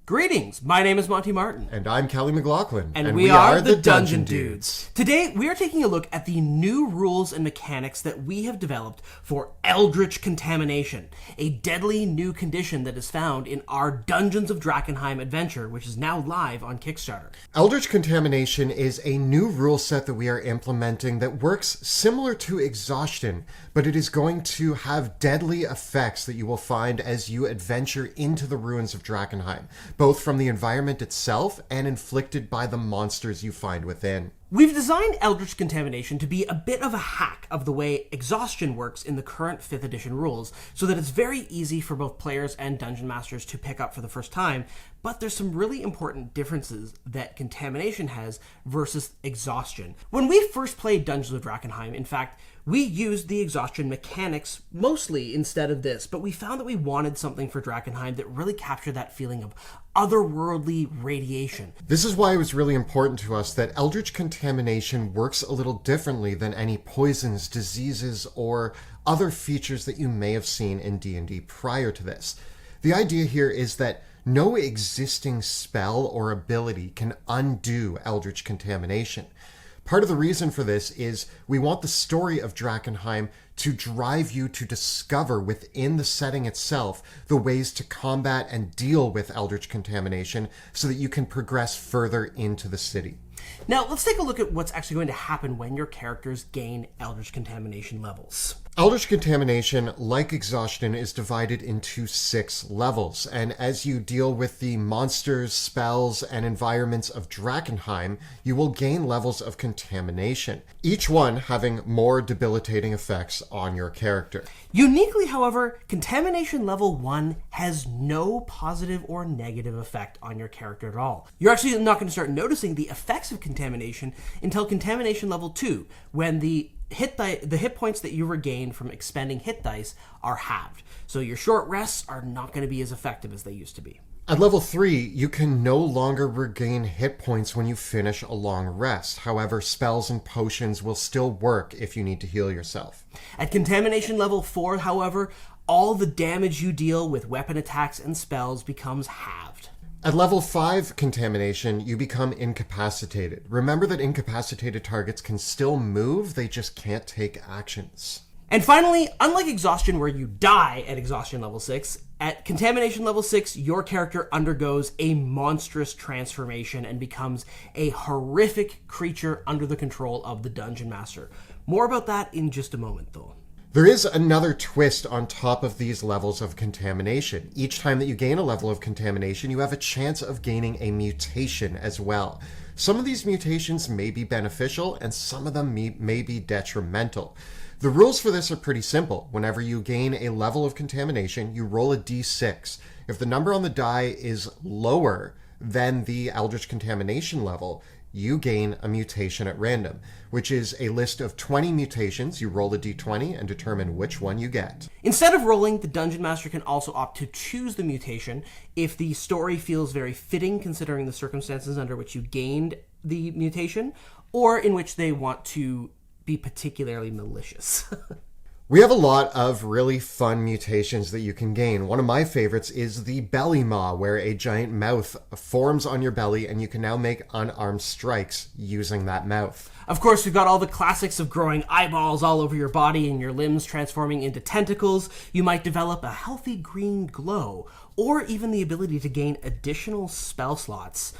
Greetings, my name is Monty Martin. And I'm Kelly McLaughlin. And we are the Dungeon Dudes. Today, we are taking a look at the new rules and mechanics that we have developed for Eldritch Contamination, a deadly new condition that is found in our Dungeons of Drakkenheim adventure, which is now live on Kickstarter. Eldritch Contamination is a new rule set that we are implementing that works similar to Exhaustion, but it is going to have deadly effects that you will find as you adventure into the ruins of Drakkenheim, both from the environment itself and inflicted by the monsters you find within. We've designed Eldritch Contamination to be a bit of a hack of the way Exhaustion works in the current 5th edition rules, so that it's very easy for both players and dungeon masters to pick up for the first time, but there's some really important differences that Contamination has versus Exhaustion. When we first played Dungeons of Drakkenheim, in fact, we used the Exhaustion mechanics mostly instead of this, but we found that we wanted something for Drakkenheim that really captured that feeling of otherworldly radiation. This is why it was really important to us that Eldritch Contamination works a little differently than any poisons, diseases, or other features that you may have seen in D&D prior to this. The idea here is that no existing spell or ability can undo Eldritch Contamination. Part of the reason for this is we want the story of Drakkenheim to drive you to discover within the setting itself the ways to combat and deal with Eldritch Contamination so that you can progress further into the city. Now, let's take a look at what's actually going to happen when your characters gain Eldritch Contamination levels. Eldritch Contamination, like Exhaustion, is divided into 6 levels, and as you deal with the monsters, spells, and environments of Drakkenheim, you will gain levels of contamination, each one having more debilitating effects on your character. Uniquely, however, Contamination Level 1 has no positive or negative effect on your character at all. You're actually not going to start noticing the effects of contamination until Contamination Level 2, when the hit points that you regain from expending hit dice are halved. So your short rests are not going to be as effective as they used to be. At level 3, you can no longer regain hit points when you finish a long rest. However, spells and potions will still work if you need to heal yourself. At Contamination Level 4, however, all the damage you deal with weapon attacks and spells becomes halved. At level 5 Contamination, you become incapacitated. Remember that incapacitated targets can still move, they just can't take actions. And finally, unlike Exhaustion where you die at Exhaustion Level 6, at Contamination Level 6, your character undergoes a monstrous transformation and becomes a horrific creature under the control of the Dungeon Master. More about that in just a moment, though. There is another twist on top of these levels of contamination. Each time that you gain a level of contamination, you have a chance of gaining a mutation as well. Some of these mutations may be beneficial, and some of them may be detrimental. The rules for this are pretty simple. Whenever you gain a level of contamination, you roll a d6. If the number on the die is lower than the Eldritch Contamination level, you gain a mutation at random, which is a list of 20 mutations. You roll a d20 and determine which one you get. Instead of rolling, the Dungeon Master can also opt to choose the mutation if the story feels very fitting considering the circumstances under which you gained the mutation, or in which they want to be particularly malicious. We have a lot of really fun mutations that you can gain. One of my favorites is the belly maw, where a giant mouth forms on your belly and you can now make unarmed strikes using that mouth. Of course, we've got all the classics of growing eyeballs all over your body and your limbs transforming into tentacles. You might develop a healthy green glow, or even the ability to gain additional spell slots.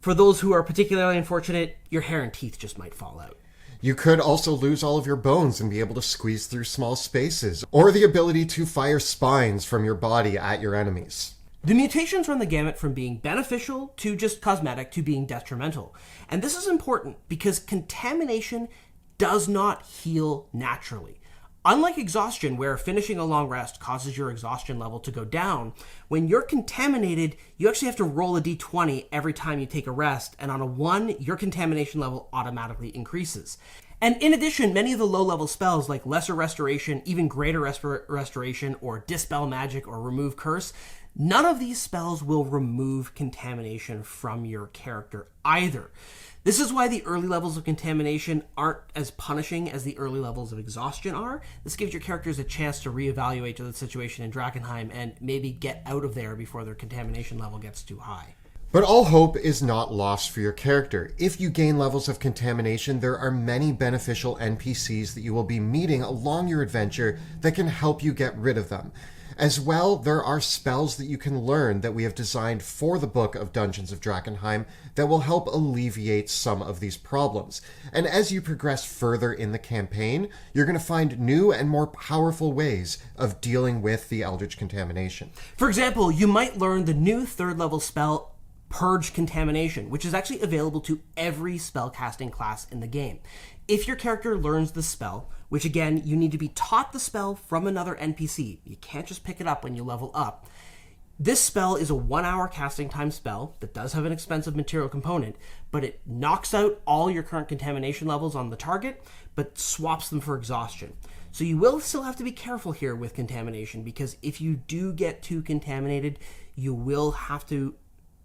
For those who are particularly unfortunate, your hair and teeth just might fall out. You could also lose all of your bones and be able to squeeze through small spaces, or the ability to fire spines from your body at your enemies. The mutations run the gamut from being beneficial to just cosmetic to being detrimental. And this is important because contamination does not heal naturally. Unlike Exhaustion, where finishing a long rest causes your exhaustion level to go down, when you're contaminated, you actually have to roll a d20 every time you take a rest, and on a 1, your contamination level automatically increases. And in addition, many of the low-level spells like Lesser Restoration, even Greater Restoration, or Dispel Magic, or Remove Curse, None of these spells will remove contamination from your character either. This is why the early levels of contamination aren't as punishing as the early levels of exhaustion are. This gives your characters a chance to reevaluate the situation in Drakkenheim and maybe get out of there before their contamination level gets too high. But all hope is not lost for your character. If you gain levels of contamination, there are many beneficial NPCs that you will be meeting along your adventure that can help you get rid of them. As well, there are spells that you can learn that we have designed for the Book of Dungeons of Drakkenheim that will help alleviate some of these problems. And as you progress further in the campaign, you're going to find new and more powerful ways of dealing with the Eldritch contamination. For example, you might learn the new 3rd level spell Purge Contamination, which is actually available to every spellcasting class in the game. If your character learns the spell, which again, you need to be taught the spell from another NPC. You can't just pick it up when you level up. This spell is a 1-hour casting time spell that does have an expensive material component, but it knocks out all your current contamination levels on the target, but swaps them for exhaustion. So you will still have to be careful here with contamination, because if you do get too contaminated, you will have to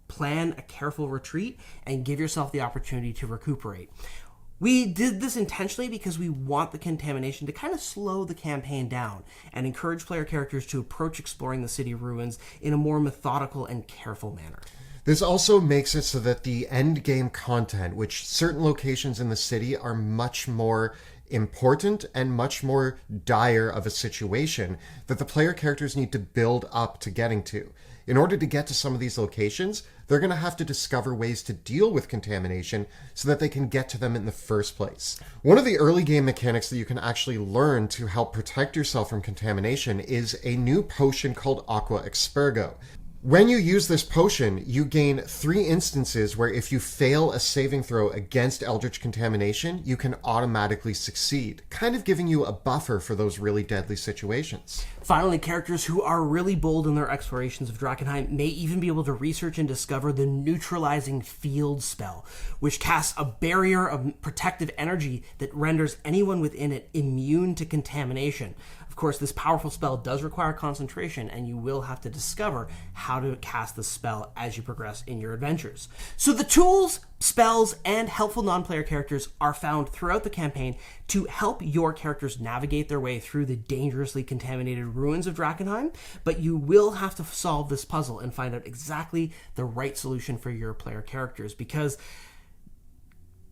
plan a careful retreat and give yourself the opportunity to recuperate. We did this intentionally because we want the contamination to kind of slow the campaign down and encourage player characters to approach exploring the city ruins in a more methodical and careful manner. This also makes it so that the end game content, which certain locations in the city are much more important and much more dire of a situation that the player characters need to build up to getting to. In order to get to some of these locations, they're going to have to discover ways to deal with contamination so that they can get to them in the first place. One of the early game mechanics that you can actually learn to help protect yourself from contamination is a new potion called Aqua Expergo. When you use this potion, you gain 3 instances where if you fail a saving throw against Eldritch contamination, you can automatically succeed, kind of giving you a buffer for those really deadly situations. Finally, characters who are really bold in their explorations of Drakkenheim may even be able to research and discover the Neutralizing Field spell, which casts a barrier of protective energy that renders anyone within it immune to contamination. Of course, this powerful spell does require concentration, and you will have to discover how to cast the spell as you progress in your adventures. So the tools, spells, and helpful non-player characters are found throughout the campaign to help your characters navigate their way through the dangerously contaminated ruins of Drakkenheim, but you will have to solve this puzzle and find out exactly the right solution for your player characters, because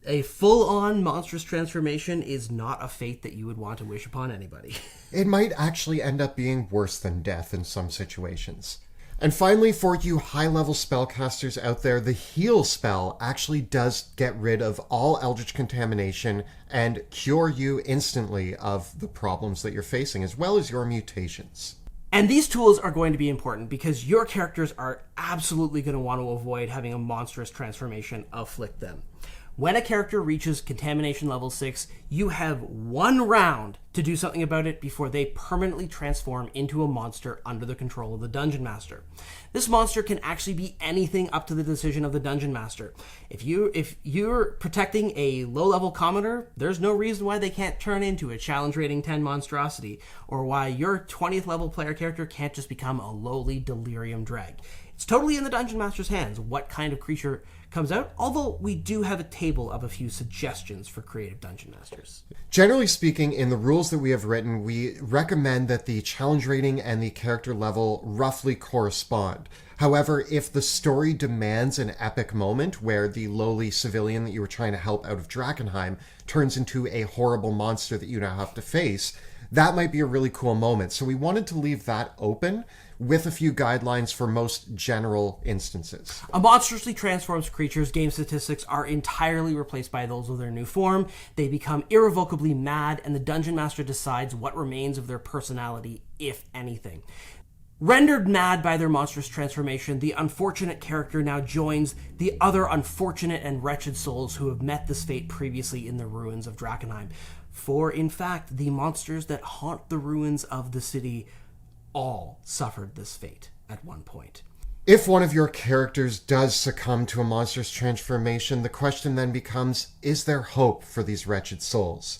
a full-on monstrous transformation is not a fate that you would want to wish upon anybody. It might actually end up being worse than death in some situations. And finally, for you high-level spellcasters out there, the Heal spell actually does get rid of all Eldritch contamination and cure you instantly of the problems that you're facing, as well as your mutations. And these tools are going to be important because your characters are absolutely going to want to avoid having a monstrous transformation afflict them. When a character reaches Contamination Level 6, you have 1 round to do something about it before they permanently transform into a monster under the control of the Dungeon Master. This monster can actually be anything up to the decision of the Dungeon Master. If you're protecting a low-level commoner, there's no reason why they can't turn into a challenge rating 10 monstrosity, or why your 20th level player character can't just become a lowly delirium dreg. It's totally in the Dungeon Master's hands what kind of creature comes out, although we do have a table of a few suggestions for creative Dungeon Masters. Generally speaking, in the rules that we have written, we recommend that the challenge rating and the character level roughly correspond. However, if the story demands an epic moment where the lowly civilian that you were trying to help out of Drakkenheim turns into a horrible monster that you now have to face, that might be a really cool moment. So we wanted to leave that open with a few guidelines for most general instances. A monstrously transformed creature's game statistics are entirely replaced by those of their new form. They become irrevocably mad, and the Dungeon Master decides what remains of their personality, if anything. Rendered mad by their monstrous transformation, the unfortunate character now joins the other unfortunate and wretched souls who have met this fate previously in the ruins of Drakkenheim. For, in fact, the monsters that haunt the ruins of the city all suffered this fate at one point. If one of your characters does succumb to a monstrous transformation, the question then becomes, is there hope for these wretched souls?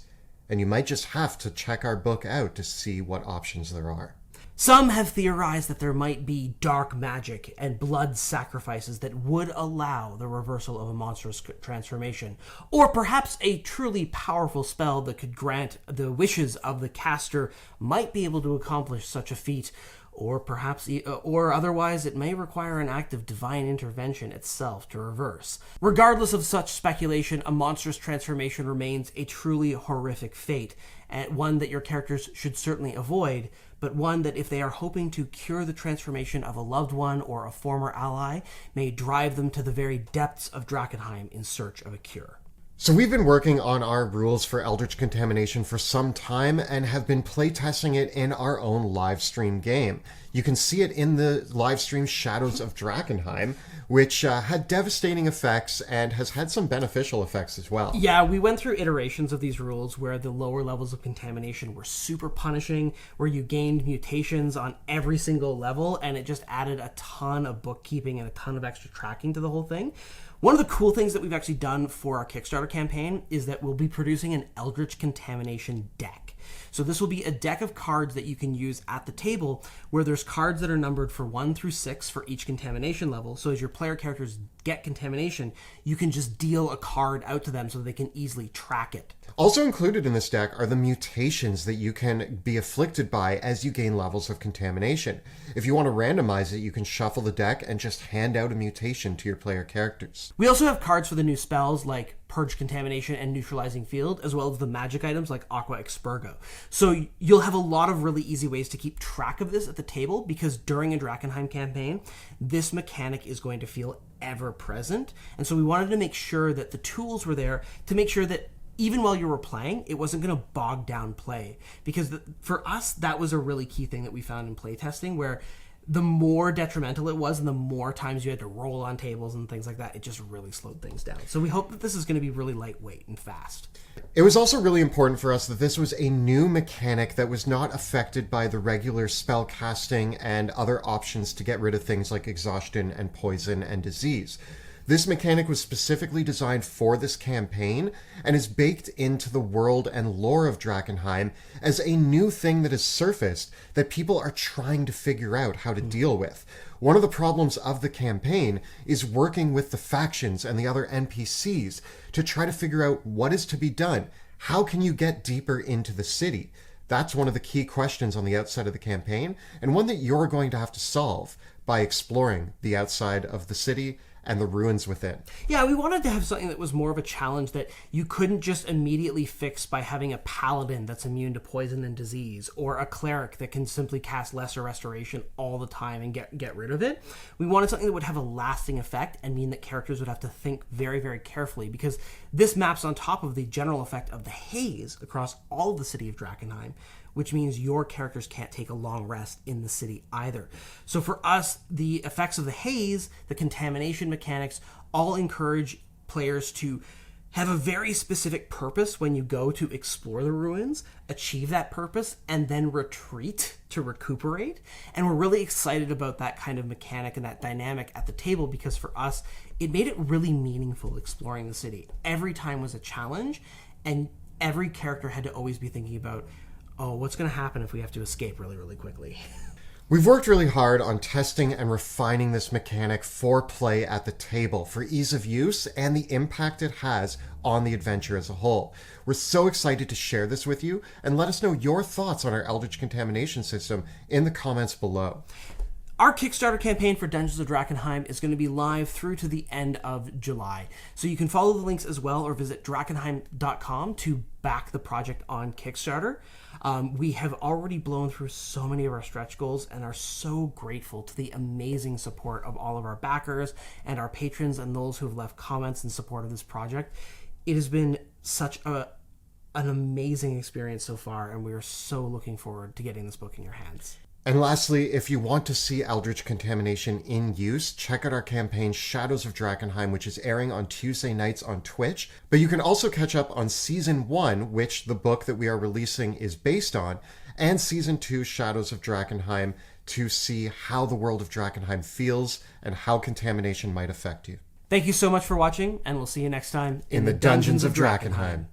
And you might just have to check our book out to see what options there are. Some have theorized that there might be dark magic and blood sacrifices that would allow the reversal of a monstrous transformation, or perhaps a truly powerful spell that could grant the wishes of the caster might be able to accomplish such a feat, or perhaps, or otherwise it may require an act of divine intervention itself to reverse. Regardless of such speculation, a monstrous transformation remains a truly horrific fate, and one that your characters should certainly avoid, but one that, if they are hoping to cure the transformation of a loved one or a former ally, may drive them to the very depths of Drakkenheim in search of a cure. So we've been working on our rules for Eldritch Contamination for some time and have been playtesting it in our own live stream game. You can see it in the live stream Shadows of Drakkenheim, which had devastating effects and has had some beneficial effects as well. Yeah, we went through iterations of these rules where the lower levels of contamination were super punishing, where you gained mutations on every single level, and it just added a ton of bookkeeping and a ton of extra tracking to the whole thing. One of the cool things that we've actually done for our Kickstarter campaign is that we'll be producing an Eldritch Contamination deck. So this will be a deck of cards that you can use at the table, where there's cards that are numbered for 1 through 6 for each contamination level. So as your player characters get contamination, you can just deal a card out to them so that they can easily track it. Also included in this deck are the mutations that you can be afflicted by as you gain levels of contamination. If you want to randomize it, you can shuffle the deck and just hand out a mutation to your player characters. We also have cards for the new spells like Purge Contamination and Neutralizing Field, as well as the magic items like Aqua Expurgo. So you'll have a lot of really easy ways to keep track of this at the table, because during a Drakkenheim campaign, this mechanic is going to feel ever present. And so we wanted to make sure that the tools were there to make sure that even while you were playing, it wasn't going to bog down play. Because for us, that was a really key thing that we found in playtesting, where the more detrimental it was and the more times you had to roll on tables and things like that, it just really slowed things down. So we hope that this is going to be really lightweight and fast. It was also really important for us that this was a new mechanic that was not affected by the regular spell casting and other options to get rid of things like exhaustion and poison and disease. This mechanic was specifically designed for this campaign and is baked into the world and lore of Drakkenheim as a new thing that has surfaced that people are trying to figure out how to deal with. One of the problems of the campaign is working with the factions and the other NPCs to try to figure out what is to be done. How can you get deeper into the city? That's one of the key questions on the outside of the campaign, and one that you're going to have to solve by exploring the outside of the city and the ruins within. Yeah, we wanted to have something that was more of a challenge that you couldn't just immediately fix by having a paladin that's immune to poison and disease, or a cleric that can simply cast Lesser Restoration all the time and get rid of it. We wanted something that would have a lasting effect and mean that characters would have to think very, very carefully, because this maps on top of the general effect of the haze across all of the city of Drakkenheim, which means your characters can't take a long rest in the city either. So for us, the effects of the haze, the contamination mechanics, all encourage players to have a very specific purpose when you go to explore the ruins, achieve that purpose, and then retreat to recuperate. And we're really excited about that kind of mechanic and that dynamic at the table, because for us, it made it really meaningful exploring the city. Every time was a challenge, and every character had to always be thinking about, oh, what's going to happen if we have to escape really, really quickly? We've worked really hard on testing and refining this mechanic for play at the table, for ease of use and the impact it has on the adventure as a whole. We're so excited to share this with you, and let us know your thoughts on our Eldritch Contamination system in the comments below. Our Kickstarter campaign for Dungeons of Drakkenheim is going to be live through to the end of July. So you can follow the links as well, or visit Drakkenheim.com to back the project on Kickstarter. We have already blown through so many of our stretch goals and are so grateful to the amazing support of all of our backers and our patrons and those who have left comments in support of this project. It has been such an amazing experience so far, and we are so looking forward to getting this book in your hands. And lastly, if you want to see Eldritch Contamination in use, check out our campaign Shadows of Drakkenheim, which is airing on Tuesday nights on Twitch. But you can also catch up on Season 1, which the book that we are releasing is based on, and Season 2, Shadows of Drakkenheim, to see how the world of Drakkenheim feels and how contamination might affect you. Thank you so much for watching, and we'll see you next time in the Dungeons of Drakkenheim.